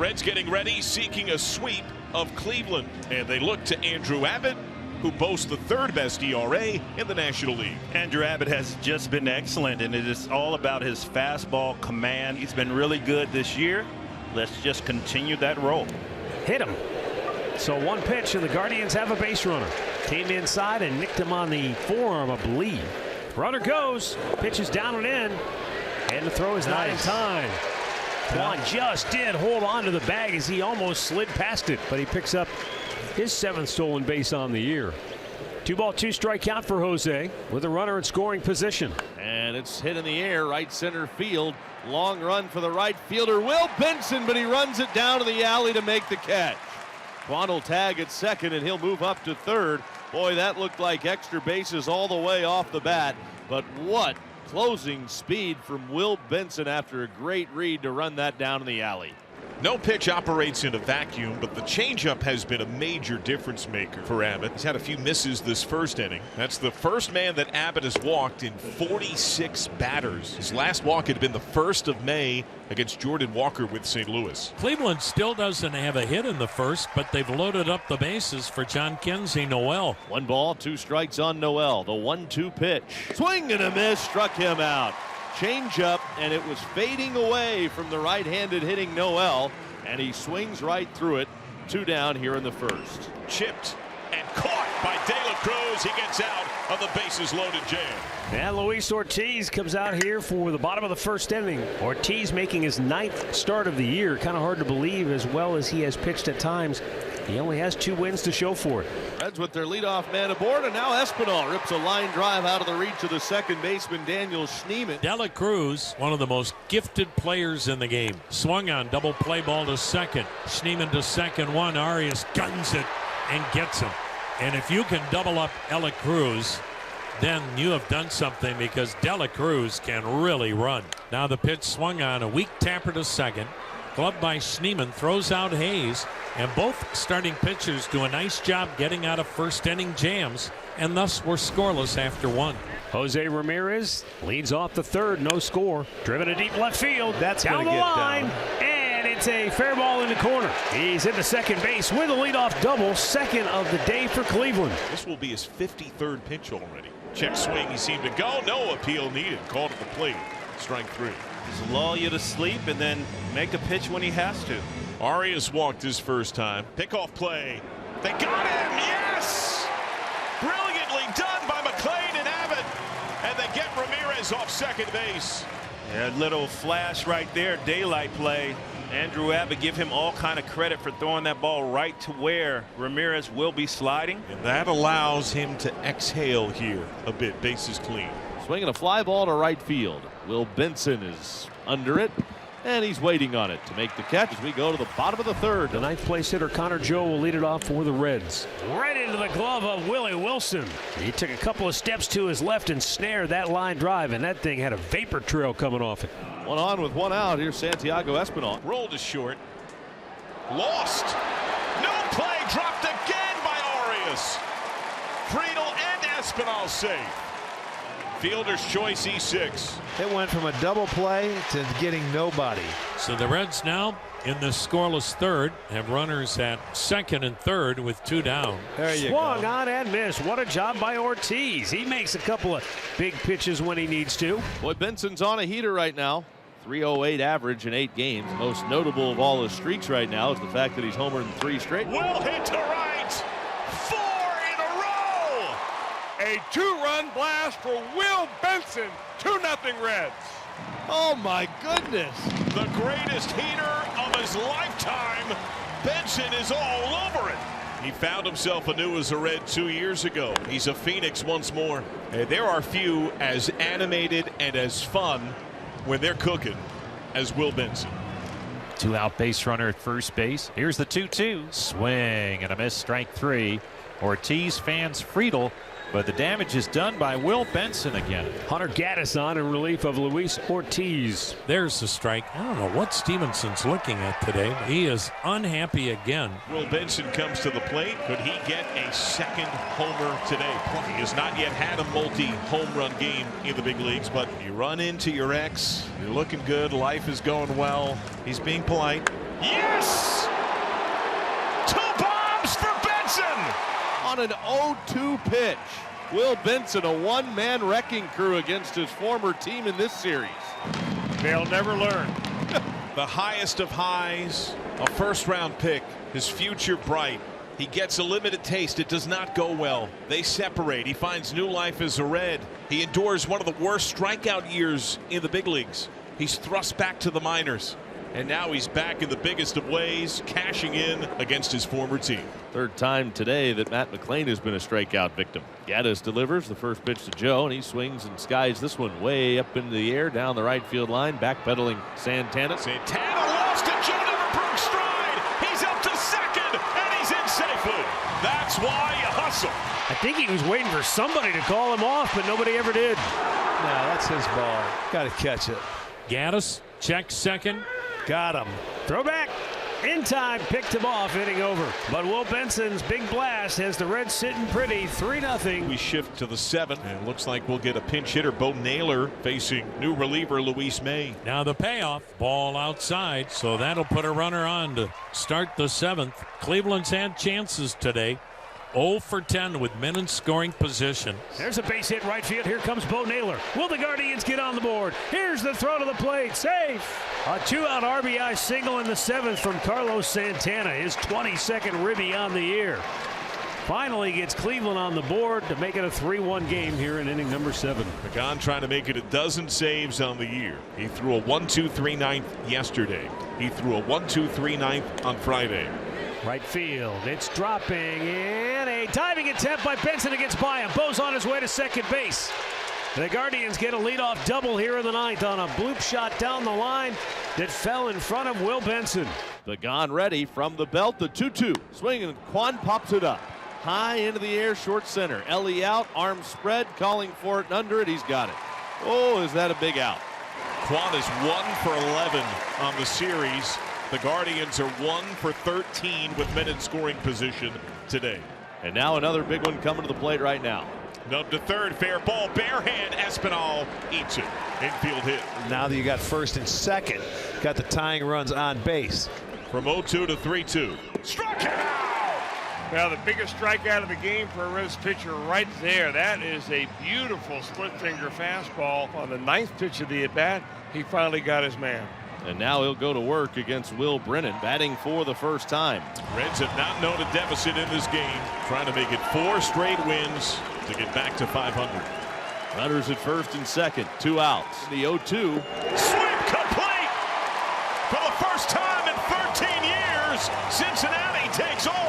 Reds getting ready, seeking a sweep of Cleveland. And they look to Andrew Abbott, who boasts the third best ERA in the National League. Andrew Abbott has just been excellent, and it is all about his fastball command. He's been really good this year. Let's just continue that roll. Hit him. So one pitch, and the Guardians have a base runner. Came inside and nicked him on the forearm, I believe. Runner goes, pitches down and in, and the throw is not in time. Juan just did hold on to the bag as he almost slid past it, but he picks up his 7th stolen base on the year. 2-ball, 2-strike count for Jose with a runner in scoring position. And it's hit in the air, right center field. Long run for the right fielder, Will Benson, but he runs it down to the alley to make the catch. Juan will tag at second, and he'll move up to third. Boy, that looked like extra bases all the way off the bat. But what closing speed from Will Benson after a great read to run that down in the alley. No pitch operates in a vacuum, but the changeup has been a major difference maker for Abbott. He's had a few misses this first inning. That's the first man that Abbott has walked in 46 batters. His last walk had been the 1st of May against Jordan Walker with St. Louis. Cleveland still doesn't have a hit in the first, but they've loaded up the bases for John Kinsey Noel. 1 ball, 2 strikes on Noel. The 1-2 pitch. Swing and a miss, struck him out. Change up, and it was fading away from the right-handed hitting Noel, and he swings right through it. 2 down here in the first. Chipped and caught by De La Cruz. He gets out of the bases loaded jam. And Luis Ortiz comes out here for the bottom of the first inning. Ortiz making his 9th start of the year. Kind of hard to believe, as well as he has pitched at times. He only has 2 wins to show for it. Reds with their leadoff man aboard, and now Espinal rips a line drive out of the reach of the second baseman Daniel Schneemann. De La Cruz, one of the most gifted players in the game. Swung on, double play ball to second. Schneemann to second, 1. Arias guns it and gets him. And if you can double up De La Cruz, then you have done something, because De La Cruz can really run. Now the pitch swung on, a weak tapper to second. Gloved by Schneemann, throws out Hayes, and both starting pitchers do a nice job getting out of first inning jams, and thus we're scoreless after 1. Jose Ramirez leads off the third, no score. Driven to deep left field. That's down the line, and it's a fair ball in the corner. He's at the second base with a leadoff double, 2nd of the day for Cleveland. This will be his 53rd pitch already. Check swing, he seemed to go. No appeal needed. Called at the plate. Strike 3. Just lull you to sleep and then make a pitch when he has to. Arias walked his first time. Pickoff play. They got him. Yes! Brilliantly done by McLean and Abbott. And they get Ramirez off second base. Yeah, little flash right there. Daylight play. Andrew Abbott, give him all kind of credit for throwing that ball right to where Ramirez will be sliding. And that allows him to exhale here a bit. Bases clean. Swinging a fly ball to right field. Will Benson is under it, and he's waiting on it to make the catch as we go to the bottom of the third. The 9th place hitter Connor Joe will lead it off for the Reds. Right into the glove of Willie Wilson. He took a couple of steps to his left and snared that line drive, and that thing had a vapor trail coming off it. 1 on with 1 out. Here's Santiago Espinal. Rolled to short. Lost. No play. Dropped again by Arias. Friedel and Espinal safe. Fielder's choice, E6. It went from a double play to getting nobody. So the Reds now in the scoreless third have runners at second and third with 2 down. There you Swung go. on and missed. What a job by Ortiz. He makes a couple of big pitches when he needs to. Boy, Benson's on a heater right now. 308 average in 8 games. Most notable of all his streaks right now is the fact that he's homered in 3 straight. Will hit to right. 4 in a row. A 2-run blast for Will Benson. 2-0 Reds. Oh my goodness. The greatest heater of his lifetime. Benson is all over it. He found himself anew as a Red 2 years ago. He's a Phoenix once more. There are few as animated and as fun when they're cooking as Will Benson. 2-out base runner at first base. Here's the 2-2. Swing and a miss, strike 3. Ortiz fans Friedel, but the damage is done by Will Benson again. Hunter Gaddis on in relief of Luis Ortiz. There's the strike. I don't know what Stevenson's looking at today. He is unhappy again. Will Benson comes to the plate. Could he get a second homer today? He has not yet had a multi-home run game in the big leagues, but you run into your ex, you're looking good, life is going well. He's being polite. Yes! 2 bombs for Benson! On an 0-2 pitch. Will Benson, a one-man wrecking crew against his former team in this series. They'll never learn. The highest of highs, a first-round pick, his future bright. He gets a limited taste. It does not go well. They separate. He finds new life as a Red. He endures one of the worst strikeout years in the big leagues. He's thrust back to the minors. And now he's back in the biggest of ways, cashing in against his former team. Third time today that Matt McLean has been a strikeout victim. Gaddis delivers the first pitch to Joe, and he swings and skies this one way up into the air down the right field line, backpedaling Santana. Santana lost it. Joe never broke stride. He's up to second, and he's in safely. That's why you hustle. I think he was waiting for somebody to call him off, but nobody ever did. No, that's his ball. Got to catch it. Gaddis checks second. Got him. Throwback. In time, picked him off, inning over. But Will Benson's big blast has the Reds sitting pretty, 3-0. We shift to the 7th, and it looks like we'll get a pinch hitter, Bo Naylor, facing new reliever Luis May. Now the payoff, ball outside, so that'll put a runner on to start the 7th. Cleveland's had chances today. 0 for 10 with men in scoring position. There's a base hit right field. Here comes Bo Naylor. Will the Guardians get on the board? Here's the throw to the plate. Safe. A 2-out RBI single in the 7th from Carlos Santana, his 22nd ribby on the year. Finally gets Cleveland on the board to make it a 3-1 game here in inning number 7. McGahn trying to make it a dozen saves on the year. He threw a 1-2-3 ninth yesterday. He threw a 1-2-3 ninth on Friday. Right field, it's dropping in. A diving attempt by Benson gets by him. Bo's on his way to second base. The Guardians get a leadoff double here in the 9th on a bloop shot down the line that fell in front of Will Benson. McGahn ready from the belt, the 2-2. Swinging, Quan pops it up. High into the air, short center. Ellie out, arms spread, calling for it and under it. He's got it. Oh, is that a big out? Quan is 1 for 11 on the series. The Guardians are 1 for 13 with men in scoring position today. And now another big one coming to the plate right now. Up to third, fair ball, bare hand, Espinal eats it. Infield hit. Now that you got first and second, got the tying runs on base. From 0-2 to 3-2. Struck him out! Well, the biggest strikeout of the game for a Reds pitcher right there. That is a beautiful split finger fastball. On the 9th pitch of the at-bat, he finally got his man. And now he'll go to work against Will Brennan, batting for the first time. Reds have not known a deficit in this game, trying to make it 4 straight wins to get back to 500. Runners at first and second, 2 outs. The 0-2. Swing complete! For the first time in 13 years, Cincinnati takes over.